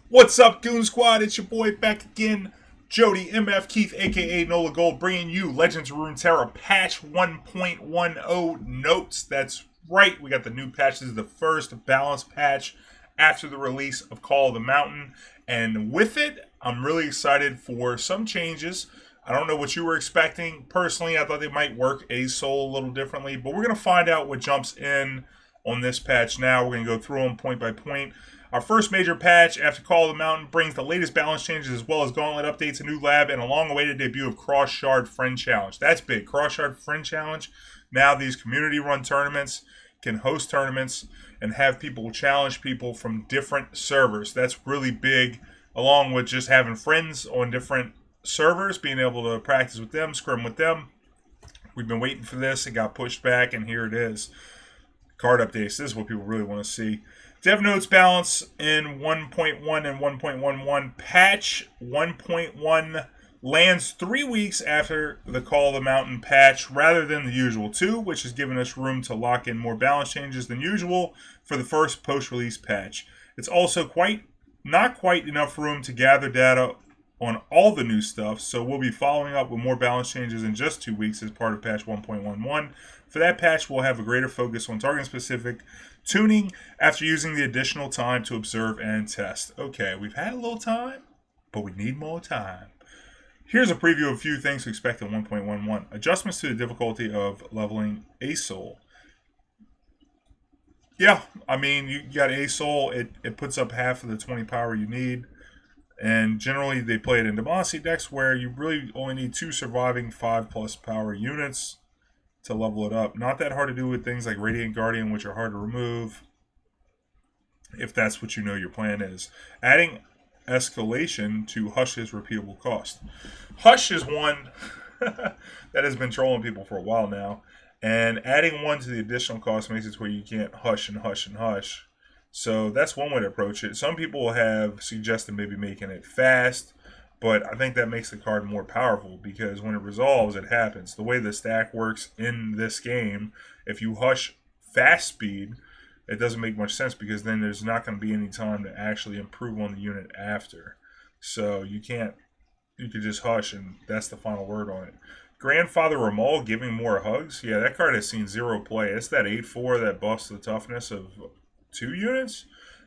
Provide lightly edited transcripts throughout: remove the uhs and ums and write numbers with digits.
What's up, Goon Squad? It's your boy back again, Jody MF Keith, aka Nola Gold, bringing you Legends of Runeterra patch 1.10 notes. That's right, we got the new patch. This is the first balanced patch after the release of Call of the Mountain, and with it, I'm really excited for some changes. I don't know what you were expecting. Personally, I thought they might work Azreal a little differently, but we're going to find out what jumps in on this patch now. We're going to go through them point by point. Our first major patch after Call of the Mountain brings the latest balance changes as well as gauntlet updates, a new lab, and a long-awaited debut of Cross Shard Friend Challenge. That's big. Cross Shard Friend Challenge. Now these community-run tournaments can host tournaments and have people challenge people from different servers. That's really big, along with just having friends on different servers, being able to practice with them, scrim with them. We've been waiting for this. It got pushed back, and here it is. Card updates. This is what people really want to see. Dev notes balance in 1.1 and 1.11. Patch 1.1 lands 3 weeks after the Call of the Mountain patch rather than the usual 2, which has given us room to lock in more balance changes than usual for the first post-release patch. It's also not quite enough room to gather data on all the new stuff, so we'll be following up with more balance changes in just 2 weeks as part of patch 1.11. For that patch, we'll have a greater focus on target-specific tuning after using the additional time to observe and test. Okay, we've had a little time, but we need more time. Here's a preview of a few things to expect in 1.11. Adjustments to the difficulty of leveling Ezreal. Yeah, I mean, you got Ezreal, it puts up half of the 20 power you need. And generally, they play it in Demacy decks where you really only need 2 surviving 5+ power units to level it up. Not that hard to do with things like Radiant Guardian, which are hard to remove, if that's what you know your plan is. Adding escalation to Hush's repeatable cost. Hush is one that has been trolling people for a while now, and adding 1 to the additional cost makes it to where you can't hush and hush and hush. So that's one way to approach it. Some people have suggested maybe making it fast, but I think that makes the card more powerful because when it resolves, it happens. The way the stack works in this game, if you hush fast speed, it doesn't make much sense because then there's not going to be any time to actually improve on the unit after. So you could just hush and that's the final word on it. Grandfather Ramal giving more hugs. Yeah, that card has seen 0 play. It's that 8/4 that buffs the toughness of 2 units.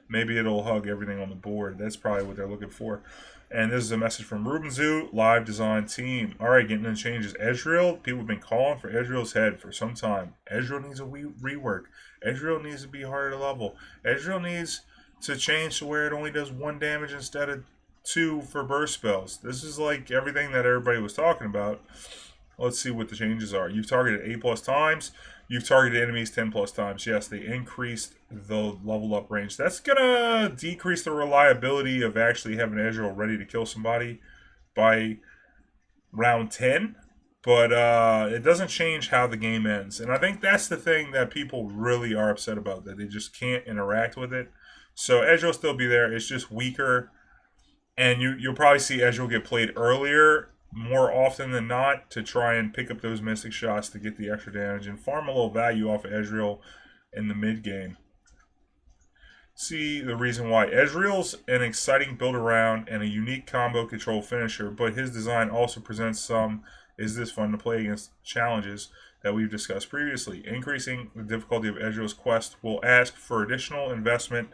Maybe it'll hug everything on the board. That's probably what they're looking for. And this is a message from Ruben Zoo, live design team. All right, getting into changes. Ezreal, people have been calling for Ezreal's head for some time. Ezreal needs a rework. Ezreal needs to be harder to level. Ezreal needs to change to where it only does 1 damage instead of 2 for burst spells. This is like everything that everybody was talking about. Let's see what the changes are. You've targeted 8+ times. You've targeted enemies 10+ times. Yes, they increased the level up range. That's going to decrease the reliability of actually having Ezreal ready to kill somebody by round 10. But it doesn't change how the game ends. And I think that's the thing that people really are upset about, that they just can't interact with it. So Ezreal will still be there. It's just weaker. And you'll probably see Ezreal get played earlier more often than not to try and pick up those mystic shots to get the extra damage and farm a little value off of Ezreal in the mid game. See the reason why. Ezreal's an exciting build around and a unique combo control finisher, but his design also presents some is this fun to play against challenges that we've discussed previously. Increasing the difficulty of Ezreal's quest will ask for additional investment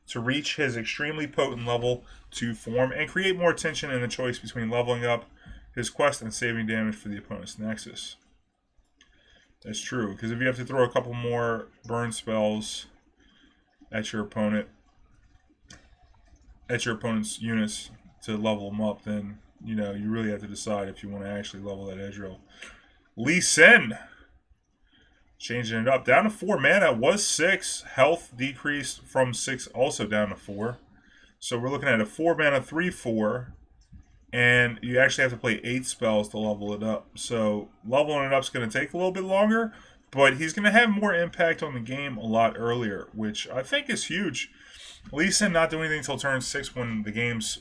to reach his extremely potent level to form and create more tension in the choice between leveling up his quest and saving damage for the opponent's nexus. That's true, because if you have to throw a couple more burn spells at your opponent's units to level them up, then you really have to decide if you want to actually level that Ezreal. Lee Sin, changing it up down to 4 mana. Was 6. Health decreased from 6, also down to 4. So we're looking at a 4 mana 3/4. And you actually have to play 8 spells to level it up. So leveling it up is going to take a little bit longer, but he's going to have more impact on the game a lot earlier, which I think is huge. Lee Sin not doing anything until turn 6 when the game's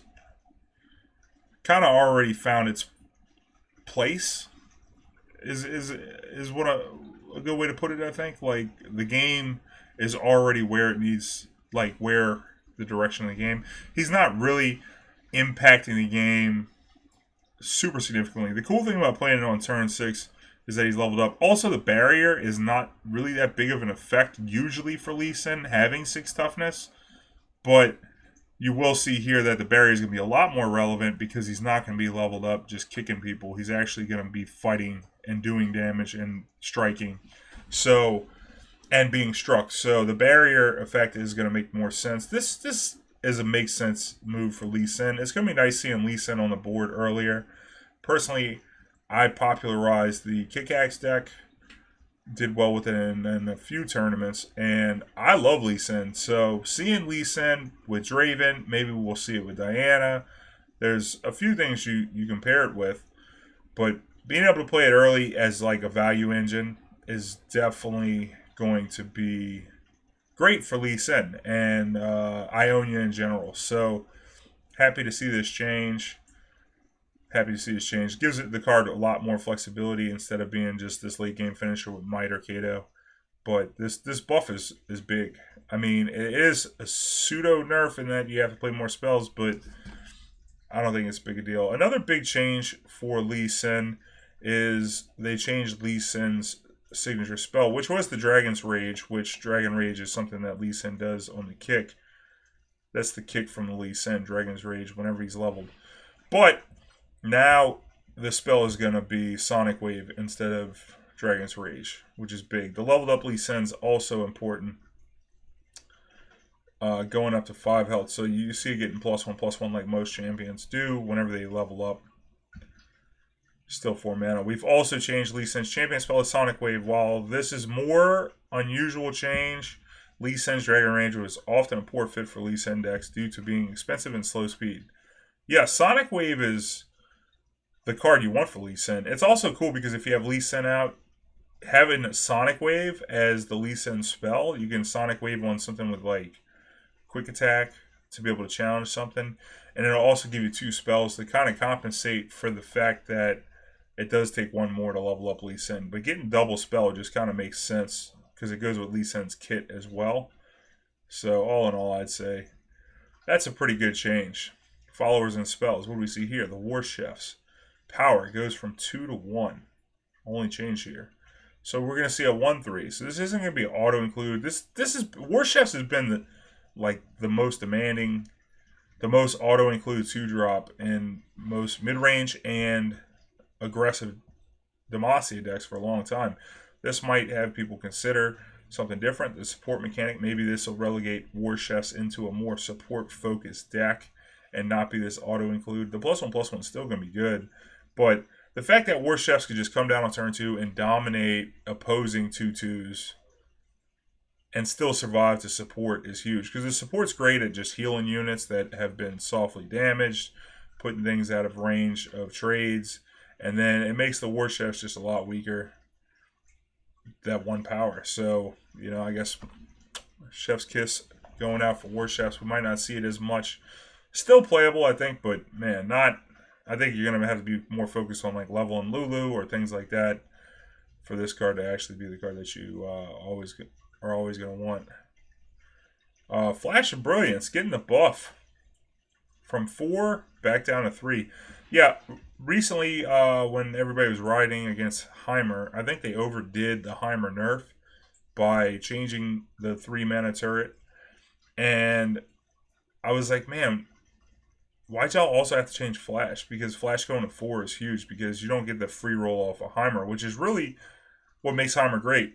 kind of already found its place is what a good way to put it, I think. Like, the game is already where it needs, like, where the direction of the game. He's not really impacting the game super significantly. The cool thing about playing it on turn 6 is that he's leveled up. Also, the barrier is not really that big of an effect usually for Lee Sin having 6 toughness, but you will see here that the barrier is going to be a lot more relevant because he's not going to be leveled up just kicking people. He's actually going to be fighting and doing damage and striking, so, and being struck. So the barrier effect is going to make more sense. This is a make sense move for Lee Sin. It's going to be nice seeing Lee Sin on the board earlier. Personally, I popularized the Kickaxe deck, did well with it in a few tournaments, and I love Lee Sin. So seeing Lee Sin with Draven, maybe we'll see it with Diana. There's a few things you can pair it with, but being able to play it early as like a value engine is definitely going to be great for Lee Sin and Ionia in general. So happy to see this change. Gives it the card a lot more flexibility instead of being just this late game finisher with Might or Kato. But this buff is big. I mean, it is a pseudo nerf in that you have to play more spells, but I don't think it's a big a deal. Another big change for Lee Sin is they changed Lee Sin's signature spell, which was the Dragon's Rage, which Dragon Rage is something that Lee Sin does on the kick. That's the kick from the Lee Sin, Dragon's Rage, whenever he's leveled. But now the spell is going to be Sonic Wave instead of Dragon's Rage, which is big. The leveled up Lee Sin's also important, going up to 5 health. So you see it getting +1/+1 like most champions do whenever they level up. Still 4 mana. We've also changed Lee Sin's champion spell to Sonic Wave. While this is more unusual change, Lee Sin's Dragon Rage was often a poor fit for Lee Sin decks due to being expensive and slow speed. Yeah, Sonic Wave is the card you want for Lee Sin. It's also cool because if you have Lee Sin out, having Sonic Wave as the Lee Sin spell, you can Sonic Wave on something with like quick attack to be able to challenge something. And it'll also give you 2 spells to kind of compensate for the fact that it does take 1 more to level up Lee Sin. But getting double spell just kind of makes sense because it goes with Lee Sin's kit as well. So all in all, I'd say that's a pretty good change. Followers and spells. What do we see here? The War Chefs. Power goes from 2 to 1. Only change here. So we're going to see a 1/3. So this isn't going to be auto include. This is War Chefs has been the most demanding, the most auto include 2-drop and most mid range and aggressive Demacia decks for a long time. This might have people consider something different. The support mechanic. Maybe this will relegate War Chefs into a more support focused deck and not be this auto include. The +1/+1 is still going to be good. But the fact that War Chefs could just come down on turn 2 and dominate opposing 2/2s and still survive to support is huge. Because the support's great at just healing units that have been softly damaged, putting things out of range of trades, and then it makes the War Chefs just a lot weaker. That 1 power. So, I guess Chef's Kiss going out for War Chefs. We might not see it as much. Still playable, I think, but man, not... I think you're going to have to be more focused on like Level and Lulu or things like that for this card to actually be the card that you are always going to want. Flash of Brilliance, getting the buff from 4 back down to 3. Yeah, recently when everybody was riding against Heimer, I think they overdid the Heimer nerf by changing the 3 mana turret. And I was like, man, why'd y'all also have to change Flash? Because Flash going to 4 is huge because you don't get the free roll off of Heimer, which is really what makes Heimer great.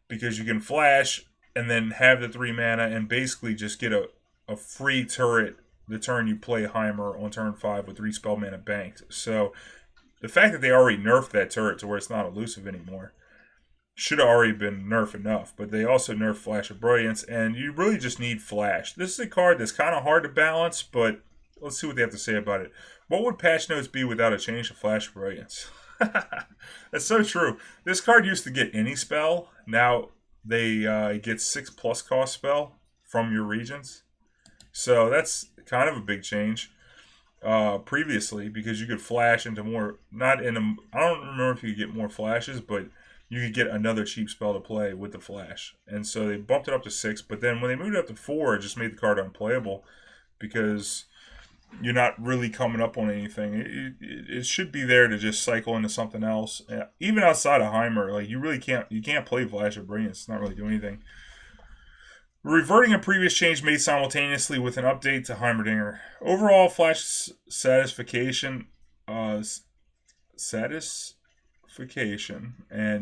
Because you can Flash and then have the 3 mana and basically just get a free turret the turn you play Heimer on turn 5 with 3 spell mana banked. So the fact that they already nerfed that turret to where it's not elusive anymore should have already been nerfed enough. But they also nerfed Flash of Brilliance, and you really just need Flash. This is a card that's kind of hard to balance, but let's see what they have to say about it. What would patch notes be without a change to Flash of Brilliance? That's so true. This card used to get any spell. Now they get 6+ cost spell from your regions. So that's kind of a big change. Previously, because you could flash into more, I don't remember if you could get more flashes, but you could get another cheap spell to play with the flash. And so they bumped it up to 6, but then when they moved it up to 4, it just made the card unplayable. because you're not really coming up on anything. It should be there to just cycle into something else. Even outside of Heimer, like you can't play Flash of Brilliance. It's not really doing anything. Reverting a previous change made simultaneously with an update to Heimerdinger. Overall, Flash satisfaction and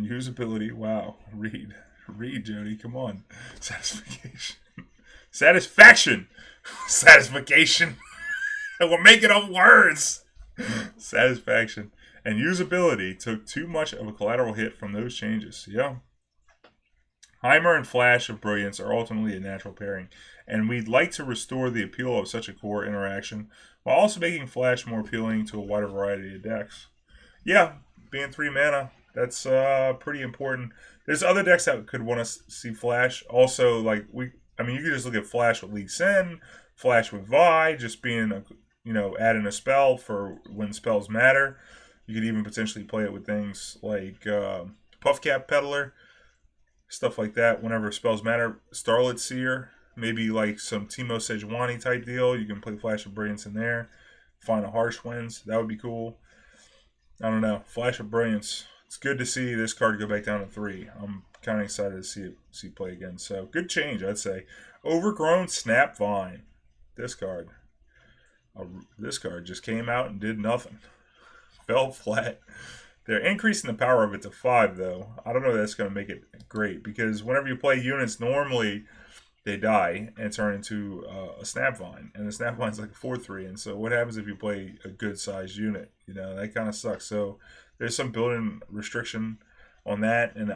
usability. Wow, read, Jody, come on. Satisfaction. We're making up words. Satisfaction and usability took too much of a collateral hit from those changes. Yeah. Heimer and Flash of Brilliance are ultimately a natural pairing, and we'd like to restore the appeal of such a core interaction while also making Flash more appealing to a wider variety of decks. Yeah, being 3 mana, that's pretty important. There's other decks that could want to see Flash. Also, like you could just look at Flash with League Sin, Flash with Vi, just being adding a spell for when spells matter. You could even potentially play it with things like Puffcap Peddler. Stuff like that, whenever spells matter. Starlit Seer, maybe like some Teemo Sejuani type deal. You can play Flash of Brilliance in there. Find a Harsh Winds. That would be cool. I don't know. Flash of Brilliance. It's good to see this card go back down to 3. I'm kind of excited to see it play again. So, good change, I'd say. Overgrown Snapvine. This card. This card just came out and did nothing. Fell flat. They're increasing the power of it to 5, though. I don't know if that's going to make it great, because whenever you play units, normally they die and turn into a Snapvine. And the Snapvine's like a 4/3. And so what happens if you play a good-sized unit? That kind of sucks. So there's some built-in restriction on that. And,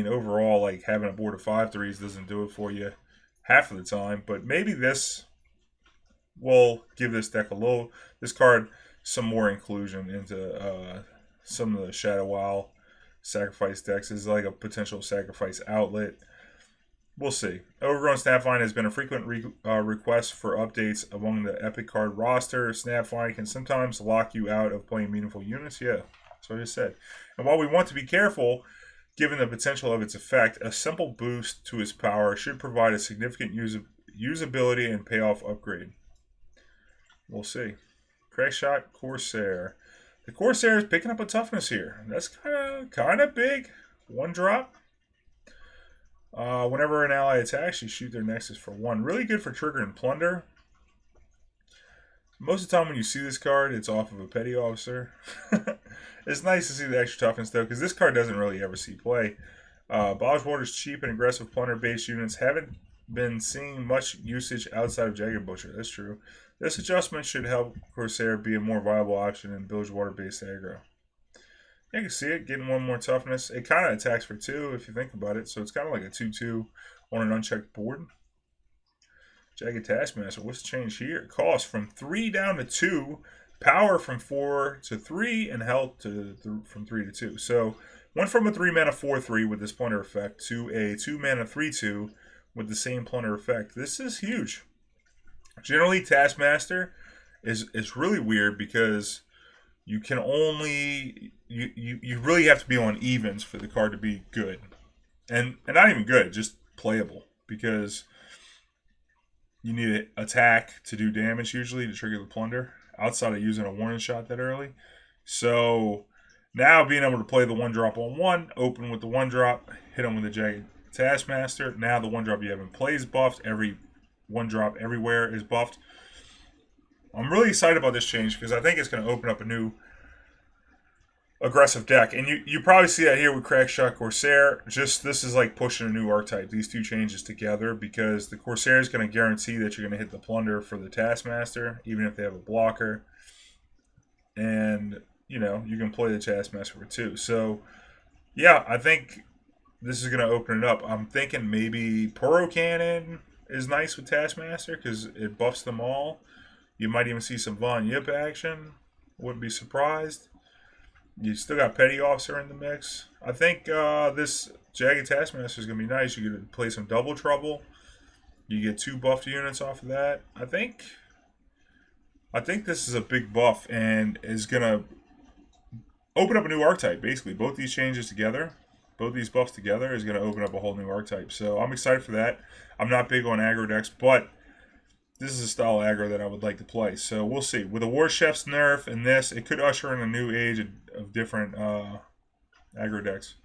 overall, like having a board of 5/3s doesn't do it for you half of the time. But maybe this will give this deck this card some more inclusion into some of the Shadow Wild sacrifice decks. Is like a potential sacrifice outlet. We'll see. Overgrown Snapvine has been a frequent request for updates among the Epic card roster. Snapvine can sometimes lock you out of playing meaningful units. Yeah, that's what I just said. And while we want to be careful, given the potential of its effect, a simple boost to its power should provide a significant usability and payoff upgrade. We'll see. Crackshot Corsair. The Corsair is picking up a toughness here. That's kind of big. 1 drop. Whenever an ally attacks, you shoot their Nexus for 1. Really good for trigger and plunder. Most of the time when you see this card, it's off of a petty officer. It's nice to see the extra toughness, though, because this card doesn't really ever see play. Bogwater's cheap and aggressive plunder-based units haven't been seeing much usage outside of Jagged Butcher. That's true. This adjustment should help Corsair be a more viable option in Bilgewater-based aggro. You can see it, getting 1 more toughness. It kind of attacks for 2 if you think about it, so it's kind of like a 2/2 on an unchecked board. Jagged Taskmaster, what's the change here? Cost from 3 down to 2, power from 4 to 3, and health from 3 to 2. So, went from a 3 mana 4/3 with this plunder effect to a 2 mana 3/2 with the same plunder effect. This is huge. Generally, Taskmaster is really weird because you can only you really have to be on evens for the card to be good, and not even good, just playable, because you need to attack to do damage usually to trigger the plunder outside of using a warning shot that early. So now being able to play the 1-drop on 1, open with the 1-drop, hit them with the Jagged Taskmaster. Now the 1-drop you have in play is buffed. Every 1-drop everywhere is buffed. I'm really excited about this change because I think it's going to open up a new aggressive deck. And you probably see that here with Crackshot Corsair. Just this is like pushing a new archetype, these 2 changes together, because the Corsair is going to guarantee that you're going to hit the plunder for the Taskmaster, even if they have a blocker. And, you can play the Taskmaster for 2. So, yeah, I think this is going to open it up. I'm thinking maybe Puro Cannon is nice with Taskmaster because it buffs them all. You might even see some Von Yip action. Wouldn't be surprised. You still got Petty Officer in the mix. I think this Jagged Taskmaster is going to be nice. You get to play some Double Trouble. You get 2 buffed units off of that. I think this is a big buff and is going to open up a new archetype, basically. Both these changes together, both these buffs together, is going to open up a whole new archetype. So I'm excited for that. I'm not big on aggro decks, but this is a style aggro that I would like to play. So we'll see. With the War Chef's nerf and this, it could usher in a new age of different aggro decks.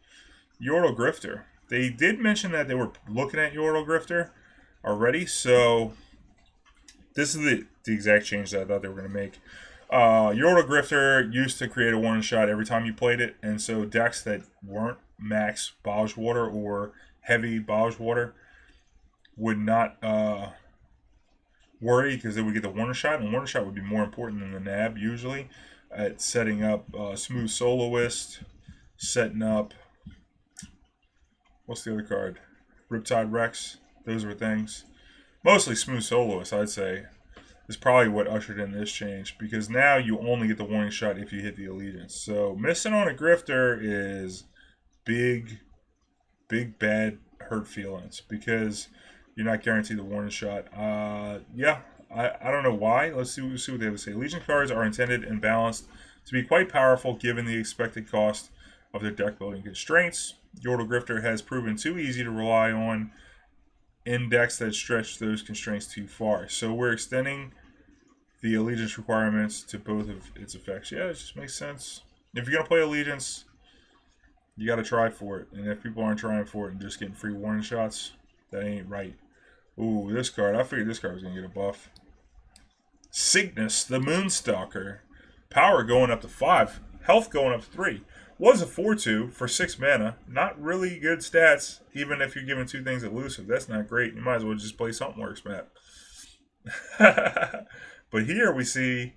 Yordle Grifter. They did mention that they were looking at Yordle Grifter already, so this is the exact change that I thought they were going to make. Yordle Grifter used to create a one-shot every time you played it, and so decks that weren't max Bowge Water or heavy Bowge Water would not worry because they would get the one-shot, and one-shot would be more important than the nab usually at setting up Smooth Soloist, setting up, what's the other card? Riptide Rex. Those were things. Mostly Smooth Soloist, I'd say, is probably what ushered in this change, because now you only get the warning shot if you hit the Allegiance. So missing on a Grifter is big bad hurt feelings because you're not guaranteed the warning shot. Yeah, I don't know why. Let's see what they have to say. Legion cards are intended and balanced to be quite powerful given the expected cost of their deck building constraints. Yordle Grifter has proven too easy to rely on in decks that stretch those constraints too far. So we're extending the Allegiance requirements to both of its effects. Yeah, it just makes sense. If you're going to play Allegiance, you got to try for it. And if people aren't trying for it and just getting free warning shots, that ain't right. Ooh, this card. I figured this card was going to get a buff. Cygnus, the Moon Stalker. Power going up to 5. Health going up to 3. Was a 4/2 for 6 mana. Not really good stats, even if you're giving 2 things elusive. That's not great. You might as well just play Something Works map. But here we see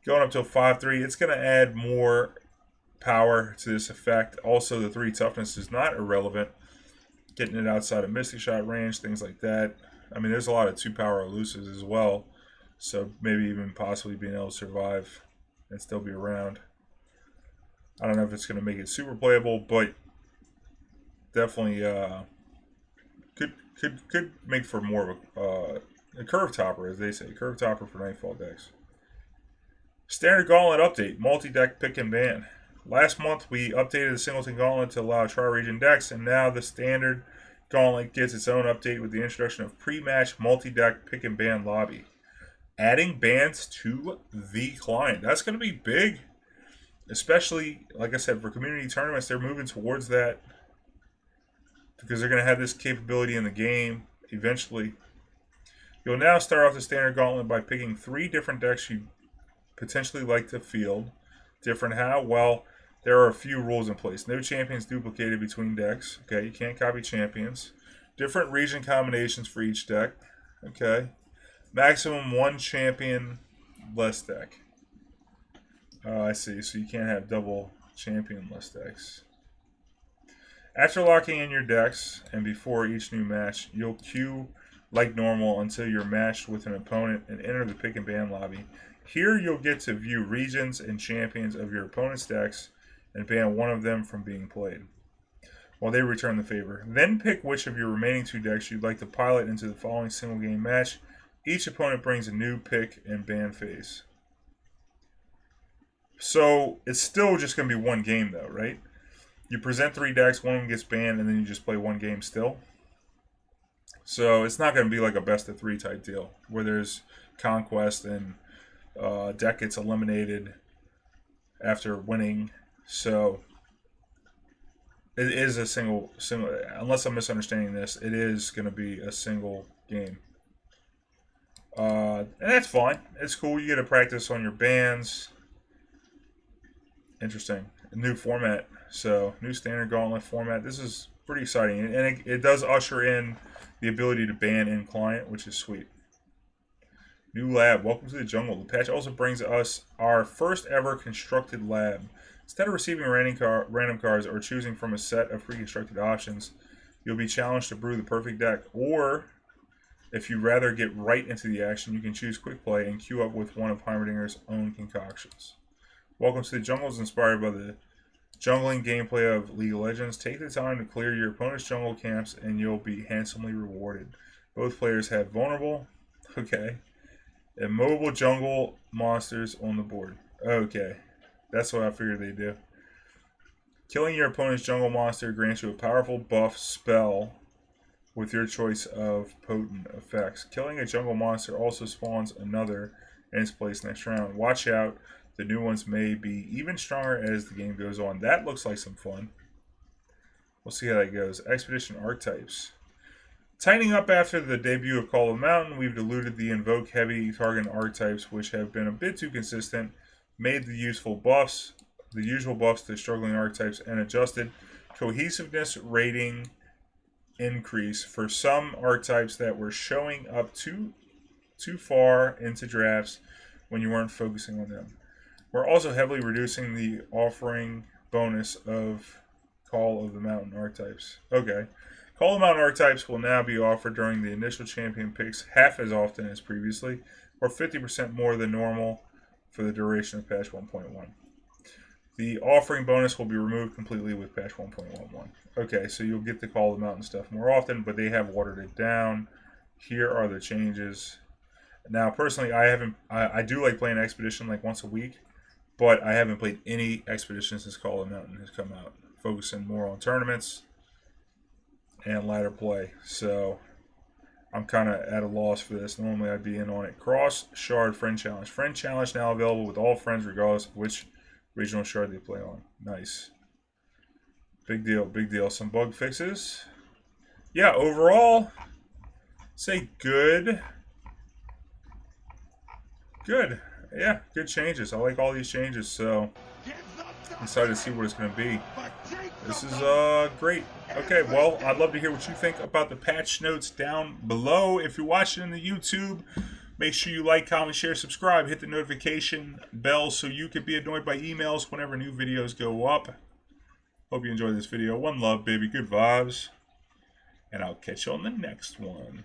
going up to a 5/3. It's going to add more power to this effect. Also, the 3 toughness is not irrelevant. Getting it outside of Mystic Shot range, things like that. I mean, there's a lot of 2 power elusives as well. So maybe even possibly being able to survive and still be around. I don't know if it's going to make it super playable, but definitely could make for more of a curve topper, as they say. Curve topper for Nightfall decks. Standard Gauntlet update. Multi-deck pick and ban. Last month, we updated the Singleton Gauntlet to allow tri-region decks, and now the Standard Gauntlet gets its own update with the introduction of pre-match multi-deck pick and ban lobby. Adding bans to the client. That's going to be big. Especially, like I said, for community tournaments, they're moving towards that because they're going to have this capability in the game eventually. You'll now start off the Standard Gauntlet by picking 3 different decks you potentially like to field. Different how? Well, there are a few rules in place. No champions duplicated between decks. Okay, you can't copy champions. Different region combinations for each deck. Okay. Maximum 1 champion less deck. I see. So you can't have double champion-less decks. After locking in your decks and before each new match, you'll queue like normal until you're matched with an opponent and enter the pick and ban lobby. Here you'll get to view regions and champions of your opponent's decks and ban one of them from being played while they return the favor. Then pick which of your remaining 2 decks you'd like to pilot into the following single game match. Each opponent brings a new pick and ban phase. So it's still just going to be 1 game though, right? You present 3 decks, one of them gets banned, and then you just play 1 game still. So it's not going to be like a best of 3 type deal where there's conquest and deck gets eliminated after winning. So it is a single, unless I'm misunderstanding this, it is going to be a single game. And that's fine. It's cool. You get to practice on your bans. Interesting. A new format. So, new Standard Gauntlet format. This is pretty exciting. And it does usher in the ability to ban in client, which is sweet. New lab. Welcome to the jungle. The patch also brings us our first ever constructed lab. Instead of receiving random cards or choosing from a set of pre-constructed options, you'll be challenged to brew the perfect deck. Or, if you'd rather get right into the action, you can choose quick play and queue up with one of Heimerdinger's own concoctions. Welcome to the Jungle is inspired by the jungling gameplay of League of Legends. Take the time to clear your opponent's jungle camps and you'll be handsomely rewarded. Both players have vulnerable, and mobile jungle monsters on the board. Okay, that's what I figured they do. Killing your opponent's jungle monster grants you a powerful buff spell with your choice of potent effects. Killing a jungle monster also spawns another in its place next round. Watch out, the new ones may be even stronger as the game goes on. That looks like some fun. We'll see how that goes. Expedition Archetypes. Tightening up after the debut of Call of the Mountain, we've diluted the invoke heavy target archetypes, which have been a bit too consistent, made the usual buffs to struggling archetypes, and adjusted cohesiveness rating increase for some archetypes that were showing up too far into drafts when you weren't focusing on them. We're also heavily reducing the offering bonus of Call of the Mountain archetypes. Okay. Call of the Mountain archetypes will now be offered during the initial champion picks half as often as previously, or 50% more than normal for the duration of patch 1.1. The offering bonus will be removed completely with patch 1.11. Okay, so you'll get the Call of the Mountain stuff more often, but they have watered it down. Here are the changes. Now, personally, I do like playing Expedition like once a week, but I haven't played any Expedition since Call of the Mountain has come out, focusing more on tournaments and ladder play. So I'm kind of at a loss for this. Normally I'd be in on it. Cross Shard Friend Challenge. Friend Challenge now available with all friends regardless of which regional shard they play on. Nice. Big deal, big deal. Some bug fixes. Yeah, overall, say good. Good. Yeah, good changes. I like all these changes, so I'm excited to see what it's going to be. This is great. Okay, well, I'd love to hear what you think about the patch notes down below. If you're watching in the YouTube, make sure you like, comment, share, subscribe. Hit the notification bell so you can be annoyed by emails whenever new videos go up. Hope you enjoyed this video. One love, baby. Good vibes. And I'll catch you on the next one.